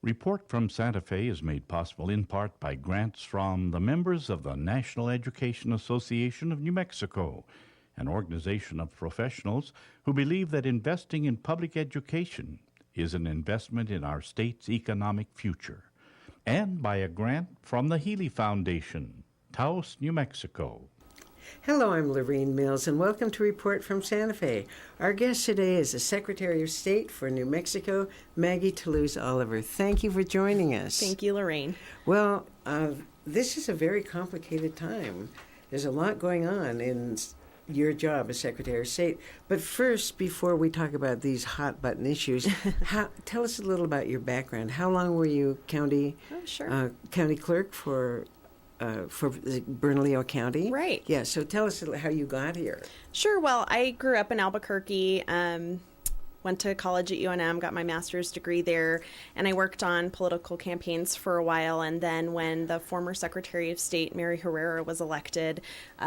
Report from Santa Fe is made possible in part by grants from the members of the National Education Association of New Mexico, an organization of professionals who believe that investing in public education is an investment in our state's economic future, and by a grant from the Healy Foundation, Taos, New Mexico. Hello, I'm Lorene Mills, and welcome to Report from Santa Fe. Our guest today is the Secretary of State for New Mexico, Maggie Toulouse Oliver. Thank you for joining us. Thank you, Lorene. Well, this is a very complicated time. There's a lot going on in your job as Secretary of State. But first, before we talk about these hot-button issues, tell us a little about your background. How long were you county clerk for Bernalillo County? Right. Yeah, so tell us how you got here. Sure. Well, I grew up in Albuquerque, went to college at UNM, got my master's degree there, and I worked on political campaigns for a while. And then when the former Secretary of State, Mary Herrera, was elected,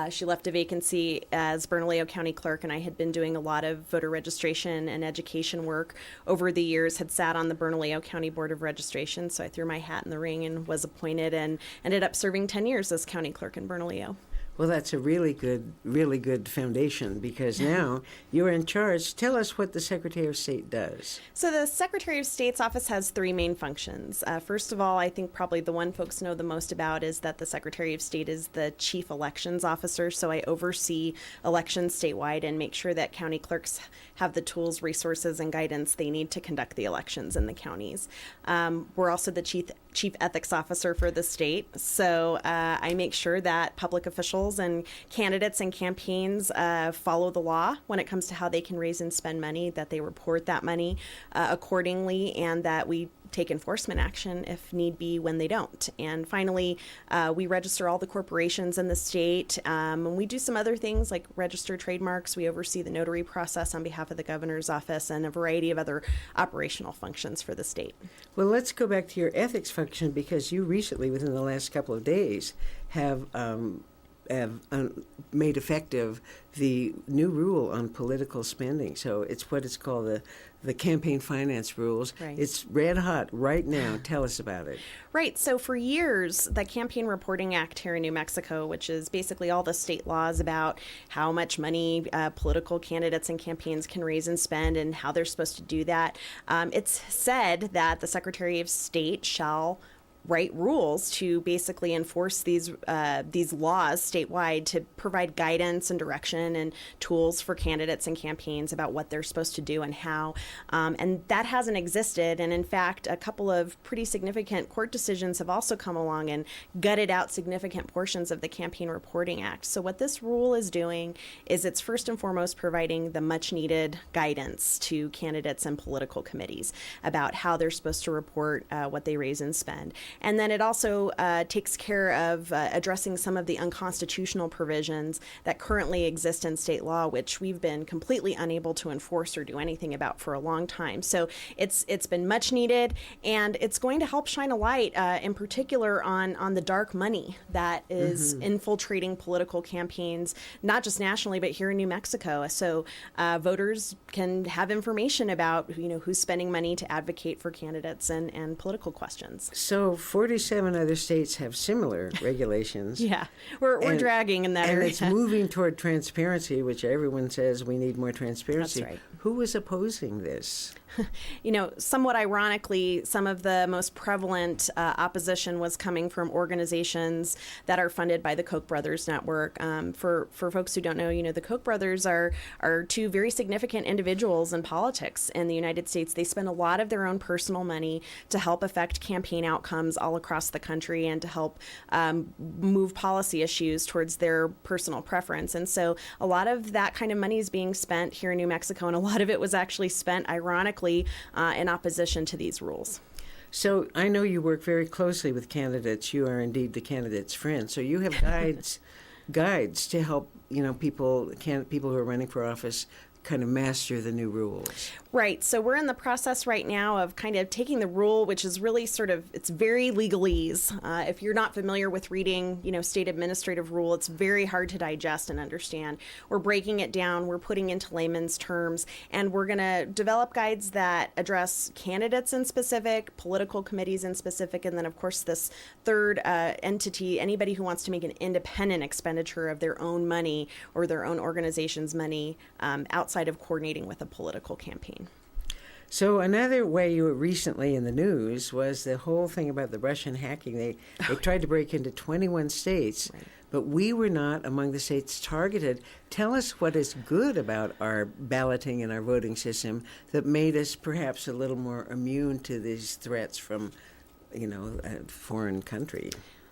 she left a vacancy as Bernalillo County Clerk, and I had been doing a lot of voter registration and education work over the years, had sat on the Bernalillo County Board of Registration, so I threw my hat in the ring and was appointed and ended up serving 10 years as County Clerk in Bernalillo. Well, that's a really good foundation, because now you're in charge. Tell us what the Secretary of State does. So the Secretary of State's office has three main functions. First of all, I think probably the one folks know the most about is that the Secretary of State is the Chief Elections Officer. So I oversee elections statewide and make sure that county clerks have the tools, resources, and guidance they need to conduct the elections in the counties. We're also the Chief Ethics Officer for the state. So I make sure that public officials and candidates and campaigns follow the law when it comes to how they can raise and spend money, that they report that money accordingly, and that we take enforcement action if need be when they don't. And finally, we register all the corporations in the state. And we do some other things like register trademarks. We oversee the notary process on behalf of the governor's office and a variety of other operational functions for the state. Well, let's go back to your ethics function, because you recently, within the last couple of days, have made effective the new rule on political spending. So it's what it's called the campaign finance rules. Right. It's red hot right now. Tell us about it. Right. So for years, the Campaign Reporting Act here in New Mexico, which is basically all the state laws about how much money political candidates and campaigns can raise and spend and how they're supposed to do that, it's said that the Secretary of State shall write rules to basically enforce these laws statewide to provide guidance and direction and tools for candidates and campaigns about what they're supposed to do and how. And that hasn't existed. And in fact, a couple of pretty significant court decisions have also come along and gutted out significant portions of the Campaign Reporting Act. So what this rule is doing is it's first and foremost providing the much needed guidance to candidates and political committees about how they're supposed to report what they raise and spend. And then it also takes care of addressing some of the unconstitutional provisions that currently exist in state law, which we've been completely unable to enforce or do anything about for a long time. So it's been much needed, and it's going to help shine a light, in particular, on the dark money that is infiltrating political campaigns, not just nationally, but here in New Mexico. So voters can have information about who's spending money to advocate for candidates and political questions. So 47 other states have similar regulations. Yeah, we're dragging in that area. And it's moving toward transparency, which everyone says we need more transparency. That's right. Who is opposing this? Somewhat ironically, some of the most prevalent opposition was coming from organizations that are funded by the Koch brothers network. For folks who don't know, the Koch brothers are two very significant individuals in politics in the United States. They spend a lot of their own personal money to help affect campaign outcomes all across the country and to help move policy issues towards their personal preference. And so a lot of that kind of money is being spent here in New Mexico, and a lot of it was actually spent, ironically, in opposition to these rules. So I know you work very closely with candidates. You are indeed the candidate's friend. So you have guides to help people who are running for office kind of master the new rules? Right. So we're in the process right now of kind of taking the rule, which is really sort of, it's very legalese. If you're not familiar with reading, state administrative rule, it's very hard to digest and understand. We're breaking it down. We're putting into layman's terms, and we're going to develop guides that address candidates in specific, political committees in specific, and then, of course, this third entity, anybody who wants to make an independent expenditure of their own money or their own organization's money outside of coordinating with a political campaign. So another way you were recently in the news was the whole thing about the Russian hacking. They tried to break into 21 states, right, but we were not among the states targeted. Tell us what is good about our balloting and our voting system that made us perhaps a little more immune to these threats from, a foreign country.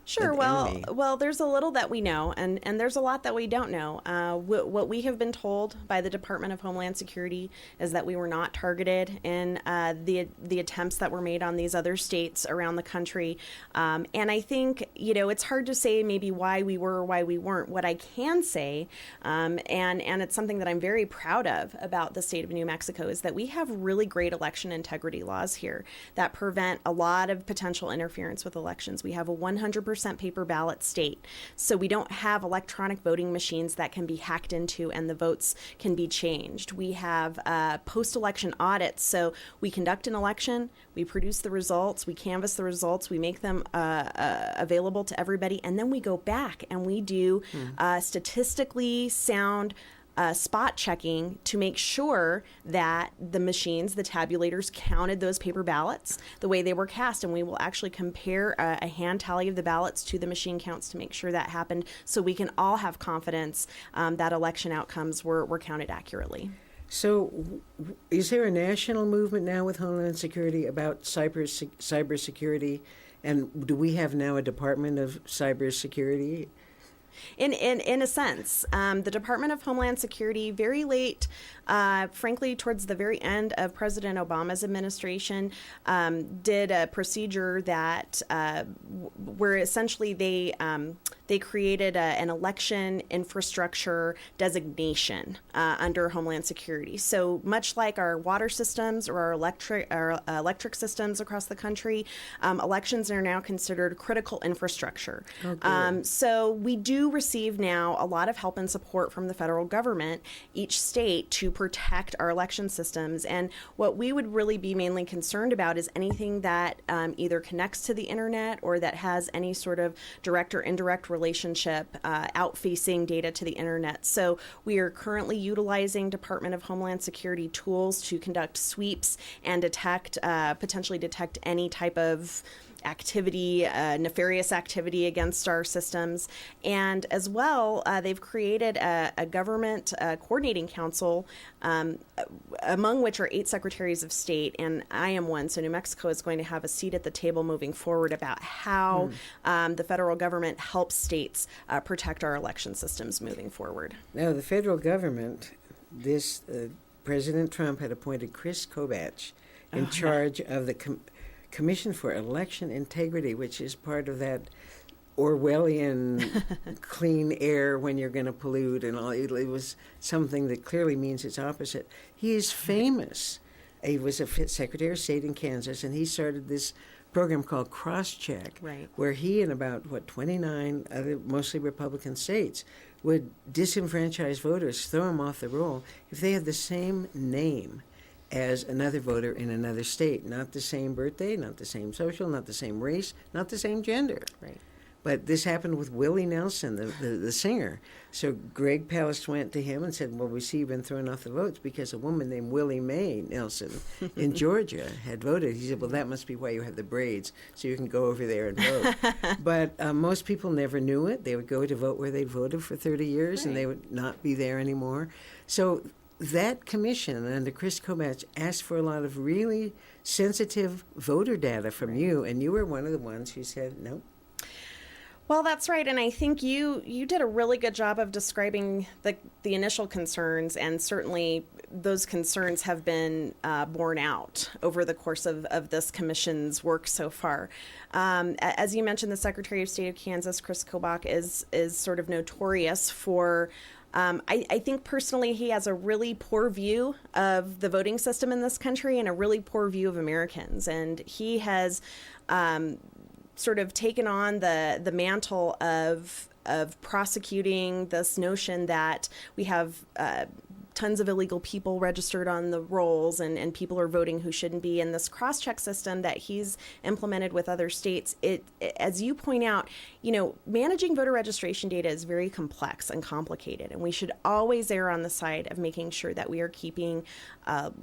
Sure. Well, there's a little that we know, and there's a lot that we don't know. What we have been told by the Department of Homeland Security is that we were not targeted in the attempts that were made on these other states around the country. And I think, it's hard to say maybe why we were or why we weren't. What I can say, and it's something that I'm very proud of about the state of New Mexico, is that we have really great election integrity laws here that prevent a lot of potential interference with elections. We have a 100% paper ballot state. So we don't have electronic voting machines that can be hacked into and the votes can be changed. We have post-election audits. So we conduct an election, we produce the results, we canvass the results, we make them available to everybody, and then we go back and we do statistically sound spot checking to make sure that the machines, the tabulators, counted those paper ballots the way they were cast. And we will actually compare a hand tally of the ballots to the machine counts to make sure that happened, so we can all have confidence that election outcomes were counted accurately. So is there a national movement now with Homeland Security about cybersecurity? And do we have now a Department of Cybersecurity? In a sense, the Department of Homeland Security, very late, frankly, towards the very end of President Obama's administration, did a procedure that where essentially they created an election infrastructure designation under Homeland Security. So much like our water systems or our electric systems across the country, elections are now considered critical infrastructure. Okay. So we do receive now a lot of help and support from the federal government, each state, to protect our election systems. And what we would really be mainly concerned about is anything that either connects to the internet or that has any sort of direct or indirect relationship out-facing data to the internet. So we are currently utilizing Department of Homeland Security tools to conduct sweeps and potentially detect any type of activity, nefarious activity against our systems. And as well, they've created a government coordinating council, among which are 8 secretaries of state, and I am one. So New Mexico is going to have a seat at the table moving forward about how the federal government helps states protect our election systems moving forward. Now, the federal government, President Trump had appointed Chris Kobach in charge of the Commission for Election Integrity, which is part of that Orwellian clean air when you're going to pollute and all. It was something that clearly means its opposite. He is famous. He was a Secretary of State in Kansas, and he started this program called Crosscheck, right, where he and about, 29 other mostly Republican states would disenfranchise voters, throw them off the roll, if they had the same name as another voter in another state. Not the same birthday, not the same social, not the same race, not the same gender. Right. But this happened with Willie Nelson, the singer. So Greg Palast went to him and said, well, we see you've been thrown off the votes because a woman named Willie Mae Nelson in Georgia had voted. He said, well, that must be why you have the braids, so you can go over there and vote. But most people never knew it. They would go to vote where they'd voted for 30 years, right, and they would not be there anymore. So that commission under Chris Kobach asked for a lot of really sensitive voter data from you, and you were one of the ones who said, no. Well, that's right, and I think you did a really good job of describing the initial concerns, and certainly those concerns have been borne out over the course of this commission's work so far. As you mentioned, the Secretary of State of Kansas, Chris Kobach, is sort of notorious for I think personally he has a really poor view of the voting system in this country and a really poor view of Americans. And he has sort of taken on the mantle of prosecuting this notion that we have tons of illegal people registered on the rolls and people are voting who shouldn't be. And this cross-check system that he's implemented with other states, it as you point out, managing voter registration data is very complex and complicated. And we should always err on the side of making sure that we are keeping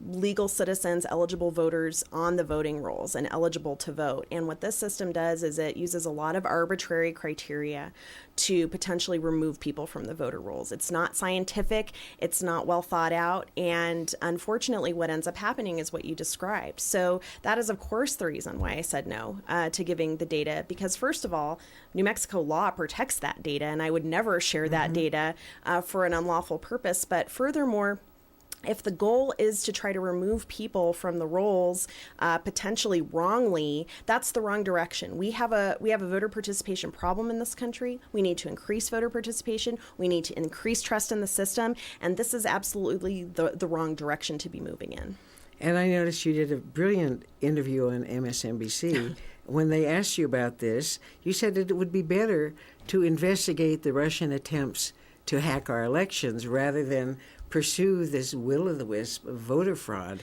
legal citizens, eligible voters on the voting rolls and eligible to vote. And what this system does is it uses a lot of arbitrary criteria to potentially remove people from the voter rolls. It's not scientific, it's not well thought out, and unfortunately what ends up happening is what you described. So that is of course the reason why I said no to giving the data, because first of all, New Mexico law protects that data, and I would never share that data for an unlawful purpose. But furthermore, if the goal is to try to remove people from the rolls potentially wrongly, that's the wrong direction. We have a voter participation problem in this country. We need to increase voter participation. We need to increase trust in the system. And this is absolutely the wrong direction to be moving in. And I noticed you did a brilliant interview on MSNBC. When they asked you about this, you said that it would be better to investigate the Russian attempts to hack our elections rather than pursue this will-o'-the-wisp of voter fraud.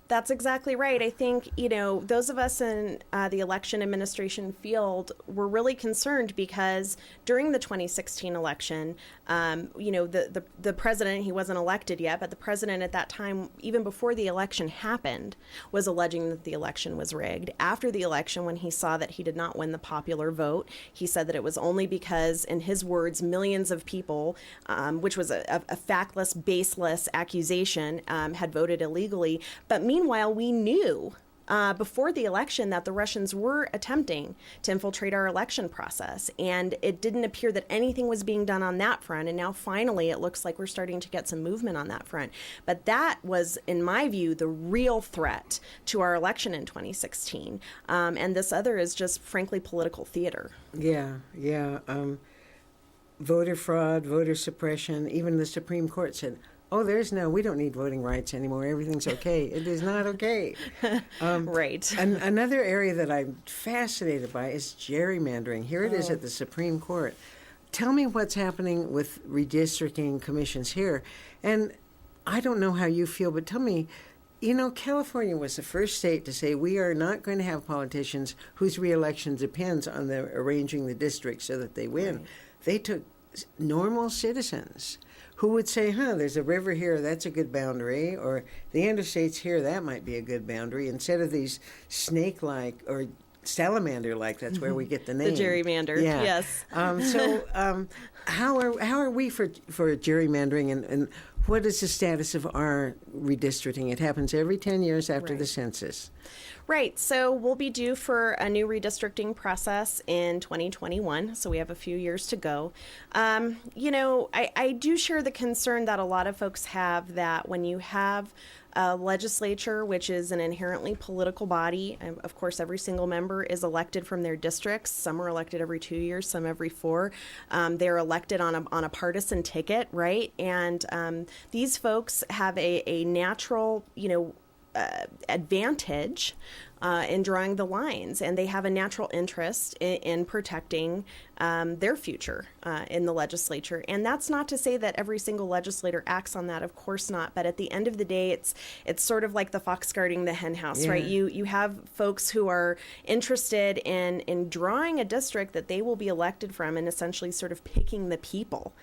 That's exactly right. I think, those of us in the election administration field were really concerned because during the 2016 election, the president, he wasn't elected yet, but the president at that time, even before the election happened, was alleging that the election was rigged. After the election, when he saw that he did not win the popular vote, he said that it was only because, in his words, millions of people, which was a factless, baseless accusation, had voted illegally. But meanwhile, we knew before the election that the Russians were attempting to infiltrate our election process, and it didn't appear that anything was being done on that front. And now finally it looks like we're starting to get some movement on that front. But that was, in my view, the real threat to our election in 2016. And this other is just, frankly, political theater. Yeah. Voter fraud, voter suppression, even the Supreme Court said, we don't need voting rights anymore. Everything's okay. It is not okay. Right. Another area that I'm fascinated by is gerrymandering. Here it is at the Supreme Court. Tell me what's happening with redistricting commissions here. And I don't know how you feel, but tell me, California was the first state to say we are not going to have politicians whose reelection depends on their arranging the districts so that they win. Right. They took normal citizens who would say, there's a river here, that's a good boundary, or the interstate's here, that might be a good boundary, instead of these snake-like or salamander-like, that's where we get the name. The gerrymander, yeah. Yes. How are we for gerrymandering, and what is the status of our redistricting? It happens every 10 years after the census. Right. So we'll be due for a new redistricting process in 2021. So we have a few years to go. I do share the concern that a lot of folks have that when you have a legislature, which is an inherently political body, and of course, every single member is elected from their districts. Some are elected every 2 years, some every 4. They're elected on a partisan ticket, right? And these folks have a natural, advantage in drawing the lines, and they have a natural interest in protecting their future in the legislature. And that's not to say that every single legislator acts on that, of course not. But at the end of the day, it's sort of like the fox guarding the hen house, right? You have folks who are interested in drawing a district that they will be elected from, and essentially sort of picking the people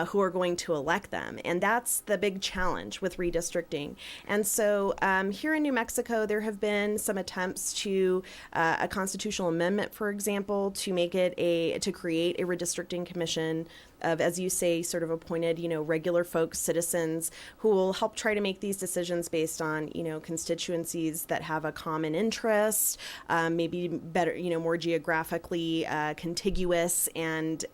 who are going to elect them. And that's the big challenge with redistricting. And so here in New Mexico, there have been some attempts to a constitutional amendment, for example, to make it to create a redistricting commission of, as you say, sort of appointed, regular folks, citizens who will help try to make these decisions based on, constituencies that have a common interest, maybe better, more geographically contiguous and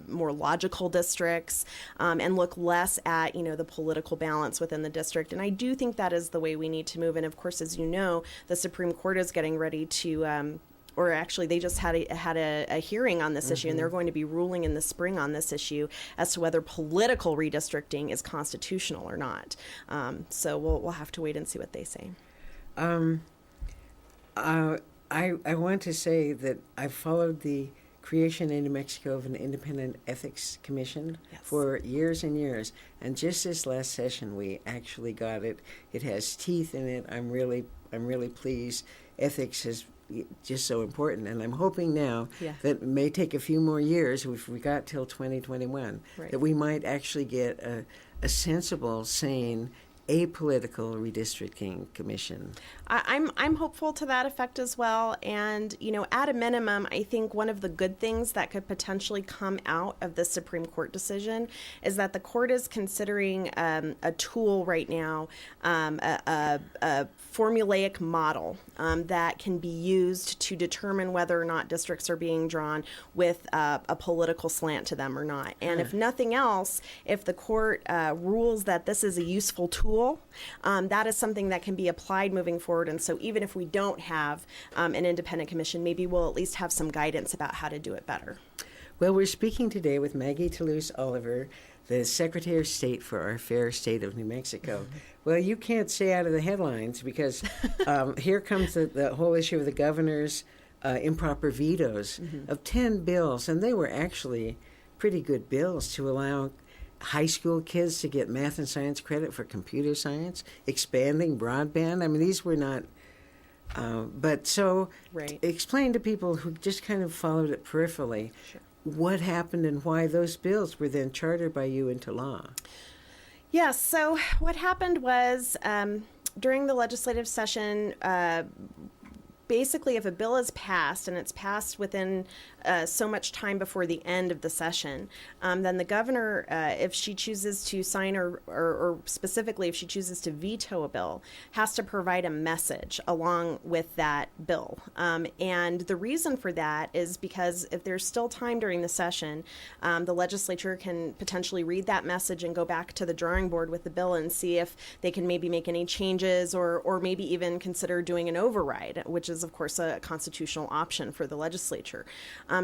more logical districts, and look less at, the political balance within the district. And I do think that is the way we need to move. And of course, as you know, the Supreme Court is getting ready to or actually they just had a hearing on this issue, and they're going to be ruling in the spring on this issue as to whether political redistricting is constitutional or not. So we'll have to wait and see what they say. I want to say that I followed the creation in New Mexico of an independent ethics commission for years and years, and just this last session we actually got it. It has teeth in it. I'm really pleased. Ethics is just so important, and I'm hoping now that it may take a few more years, if we got till 2021, that we might actually get a sensible, sane, apolitical redistricting commission. I'm hopeful to that effect as well. And, at a minimum, I think one of the good things that could potentially come out of the Supreme Court decision is that the court is considering a tool right now, a formulaic model that can be used to determine whether or not districts are being drawn with a political slant to them or not. And if nothing else, if the court rules that this is a useful tool, that is something that can be applied moving forward. And so even if we don't have an independent commission, maybe we'll at least have some guidance about how to do it better. Well, we're speaking today with Maggie Toulouse Oliver, the Secretary of State for our fair state of New Mexico. Well, you can't stay out of the headlines because here comes the whole issue of the governor's improper vetoes of 10 bills, and they were actually pretty good bills to allow high school kids to get math and science credit for computer science, expanding broadband. I mean, these were not, explain to people who just kind of followed it peripherally what happened and why those bills were then chartered by you into law. Yes, so what happened was during the legislative session, basically if a bill is passed and it's passed within so much time before the end of the session, then the governor, if she chooses to sign or specifically if she chooses to veto a bill, has to provide a message along with that bill. And the reason for that is because if there's still time during the session, the legislature can potentially read that message and go back to the drawing board with the bill and see if they can maybe make any changes or maybe even consider doing an override, which is, of course, a constitutional option for the legislature.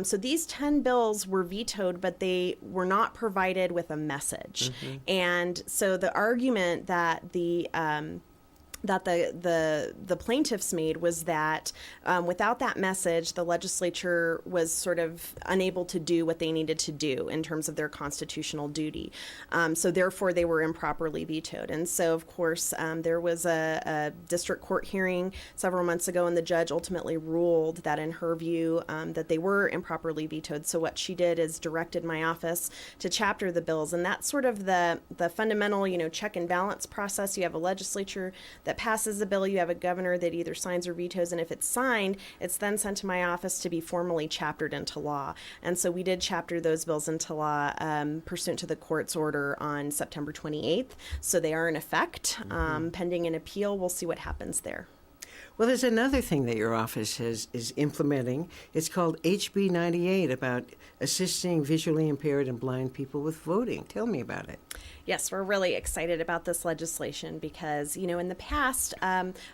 So these 10 bills were vetoed, but they were not provided with a message. And so the argument that the plaintiffs made was that without that message, the legislature was sort of unable to do what they needed to do in terms of their constitutional duty. So therefore, they were improperly vetoed. And so, of course, there was a district court hearing several months ago, and the judge ultimately ruled that, in her view, that they were improperly vetoed. So what she did is directed my office to chapter the bills. And that's sort of the fundamental, check and balance process. You have a legislature that passes a bill, you have a governor that either signs or vetoes, and if it's signed, it's then sent to my office to be formally chaptered into law. And so we did chapter those bills into law pursuant to the court's order on September 28th. So they are in effect, pending an appeal. We'll see what happens there. Well, there's another thing that your office is implementing. It's called HB 98, about assisting visually impaired and blind people with voting. Tell me about it. Yes, we're really excited about this legislation because, in the past,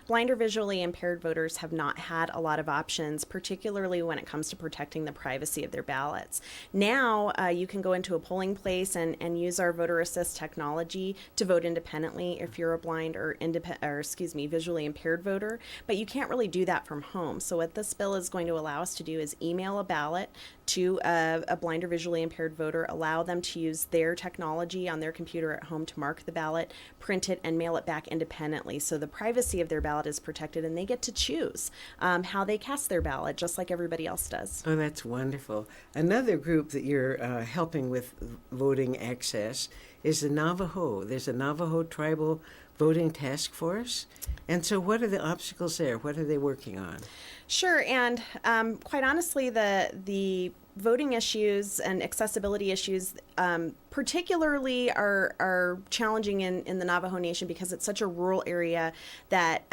blind or visually impaired voters have not had a lot of options, particularly when it comes to protecting the privacy of their ballots. Now, you can go into a polling place and use our voter assist technology to vote independently if you're a blind or visually impaired voter, but you can't really do that from home. So what this bill is going to allow us to do is email a ballot to a blind or visually impaired voter, allow them to use their technology on their computer at home to mark the ballot, print it, and mail it back independently. So the privacy of their ballot is protected, and they get to choose how they cast their ballot, just like everybody else does. Oh, that's wonderful. Another group that you're helping with voting access is the Navajo. There's a Navajo Tribal Voting Task Force. And so what are the obstacles there? What are they working on? Sure, and quite honestly, the voting issues and accessibility issues particularly are challenging in the Navajo Nation because it's such a rural area that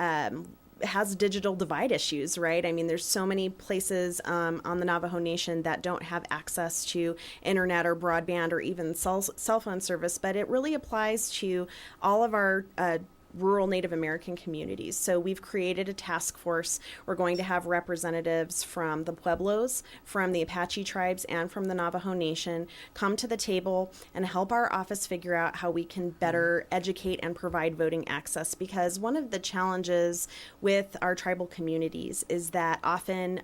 has digital divide issues, right? I mean, there's so many places on the Navajo Nation that don't have access to internet or broadband or even cell phone service, but it really applies to all of our rural Native American communities. So we've created a task force. We're going to have representatives from the Pueblos, from the Apache tribes, and from the Navajo Nation come to the table and help our office figure out how we can better educate and provide voting access. Because one of the challenges with our tribal communities is that often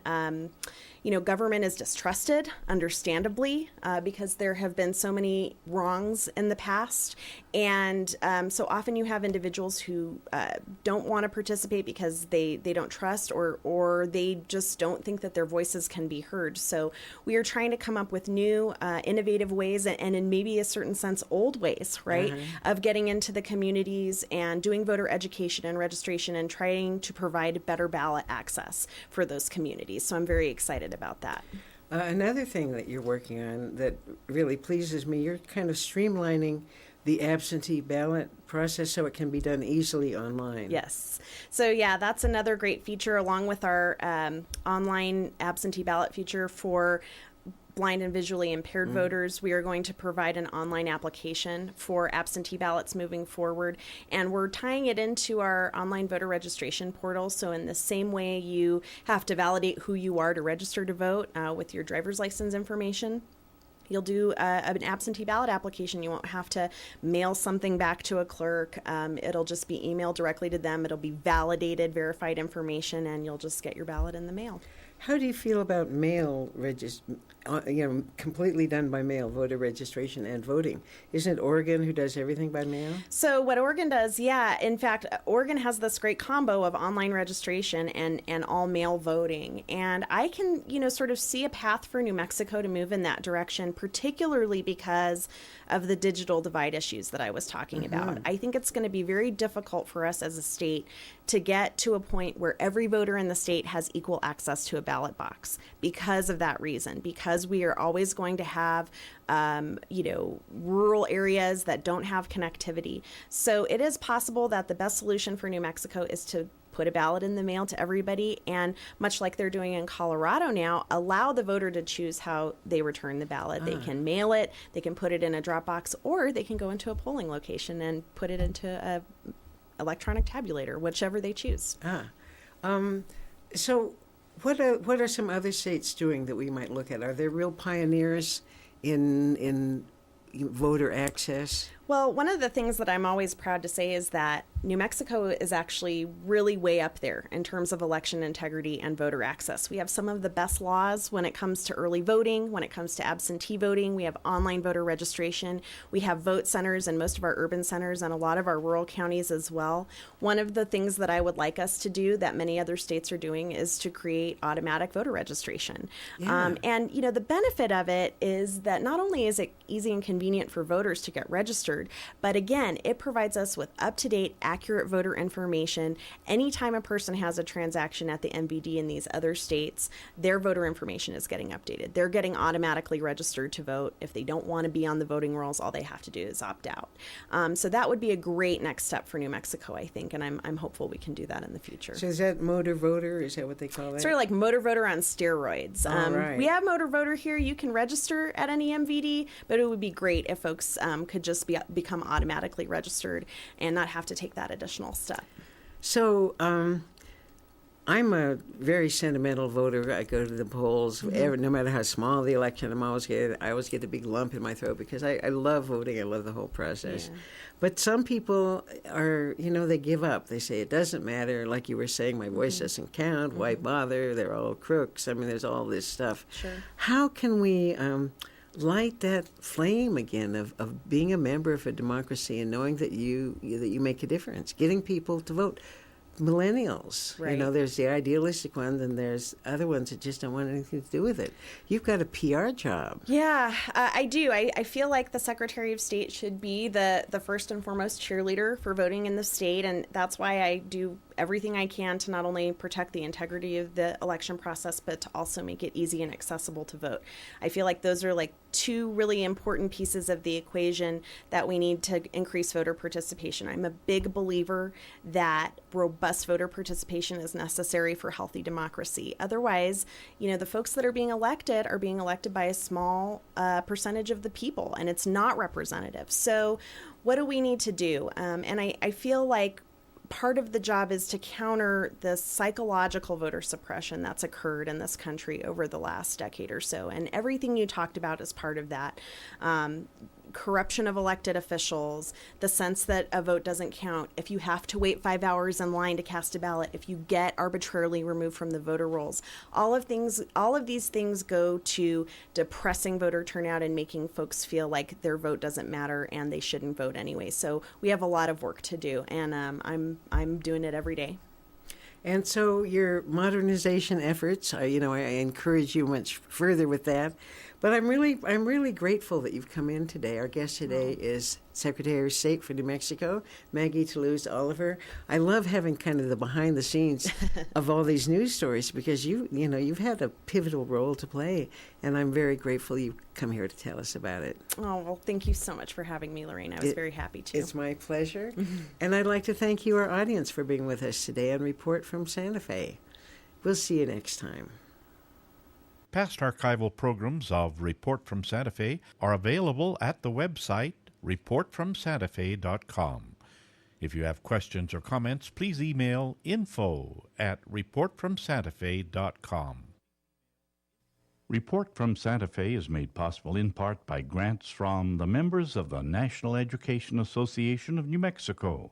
government is distrusted, understandably, because there have been so many wrongs in the past. And so often you have individuals who don't want to participate because they don't trust or they just don't think that their voices can be heard. So we are trying to come up with new, innovative ways and in maybe a certain sense, old ways, right, of getting into the communities and doing voter education and registration and trying to provide better ballot access for those communities. So I'm very excited about that. Another thing that you're working on that really pleases me, you're kind of streamlining the absentee ballot process so it can be done easily online. Yes. So yeah, that's another great feature along with our online absentee ballot feature for blind and visually impaired voters. We are going to provide an online application for absentee ballots moving forward, and we're tying it into our online voter registration portal. So in the same way you have to validate who you are to register to vote with your driver's license information, you'll do an absentee ballot application. You won't have to mail something back to a clerk. It'll just be emailed directly to them. It'll be validated, verified information, and you'll just get your ballot in the mail. How do you feel about mail completely done by mail, voter registration and voting? Isn't it Oregon who does everything by mail? So what Oregon does, yeah, in fact, Oregon has this great combo of online registration and all mail voting. And I can, sort of see a path for New Mexico to move in that direction, particularly because of the digital divide issues that I was talking about. I think it's going to be very difficult for us as a state to get to a point where every voter in the state has equal access to a ballot box because of that reason, because we are always going to have, rural areas that don't have connectivity. So it is possible that the best solution for New Mexico is to put a ballot in the mail to everybody, and much like they're doing in Colorado now, allow the voter to choose how they return the ballot. They can mail it, they can put it in a drop box, or they can go into a polling location and put it into a electronic tabulator, whichever they choose. So what are some other states doing that we might look at? Are there real pioneers in voter access? Well, one of the things that I'm always proud to say is that New Mexico is actually really way up there in terms of election integrity and voter access. We have some of the best laws when it comes to early voting, when it comes to absentee voting. We have online voter registration. We have vote centers in most of our urban centers and a lot of our rural counties as well. One of the things that I would like us to do that many other states are doing is to create automatic voter registration. Yeah. And the benefit of it is that not only is it easy and convenient for voters to get registered, but again, it provides us with up-to-date, accurate voter information. Anytime a person has a transaction at the MVD in these other states, their voter information is getting updated. They're getting automatically registered to vote. If they don't want to be on the voting rolls, all they have to do is opt out. So that would be a great next step for New Mexico, I think, and I'm hopeful we can do that in the future. So is that motor voter? Is that what they call it? Sort of like motor voter on steroids. Right. We have motor voter here. You can register at any MVD, but it would be great if folks could just become automatically registered and not have to take that additional step. So I'm a very sentimental voter. I go to the polls, no matter how small the election. I always get a big lump in my throat because I love voting. I love the whole process. Yeah. But some people are, they give up. They say, it doesn't matter. Like you were saying, my voice doesn't count. Why bother? They're all crooks. I mean, there's all this stuff. Sure. How can we light that flame again of being a member of a democracy and knowing that you make a difference, getting people to vote? Millennials, right. There's the idealistic ones and there's other ones that just don't want anything to do with it. You've got a PR job. Yeah, I do. I feel like the Secretary of State should be the first and foremost cheerleader for voting in the state, and that's why I do everything I can to not only protect the integrity of the election process, but to also make it easy and accessible to vote. I feel like those are like two really important pieces of the equation that we need to increase voter participation. I'm a big believer that robust voter participation is necessary for healthy democracy. Otherwise, the folks that are being elected by a small percentage of the people, and it's not representative. So what do we need to do? And I feel like part of the job is to counter the psychological voter suppression that's occurred in this country over the last decade or so. And everything you talked about is part of that. Corruption of elected officials, the sense that a vote doesn't count, if you have to wait 5 hours in line to cast a ballot, if you get arbitrarily removed from the voter rolls, all of these things go to depressing voter turnout and making folks feel like their vote doesn't matter and they shouldn't vote anyway. So we have a lot of work to do, and I'm doing it every day. And so your modernization efforts, I encourage you much further with that. But I'm really grateful that you've come in today. Our guest today is Secretary of State for New Mexico, Maggie Toulouse Oliver. I love having kind of the behind the scenes of all these news stories because you've had a pivotal role to play, and I'm very grateful you come here to tell us about it. Oh, well, thank you so much for having me, Lorraine. I was very happy to. It's my pleasure. And I'd like to thank you, our audience, for being with us today on Report from Santa Fe. We'll see you next time. Past archival programs of Report from Santa Fe are available at the website reportfromsantafe.com. If you have questions or comments, please email info@reportfromsantafe.com. Report from Santa Fe is made possible in part by grants from the members of the National Education Association of New Mexico,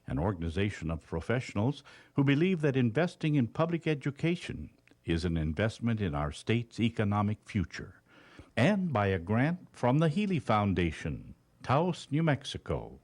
an organization of professionals who believe that investing in public education is an investment in our state's economic future, and by a grant from the Healy Foundation, Taos, New Mexico.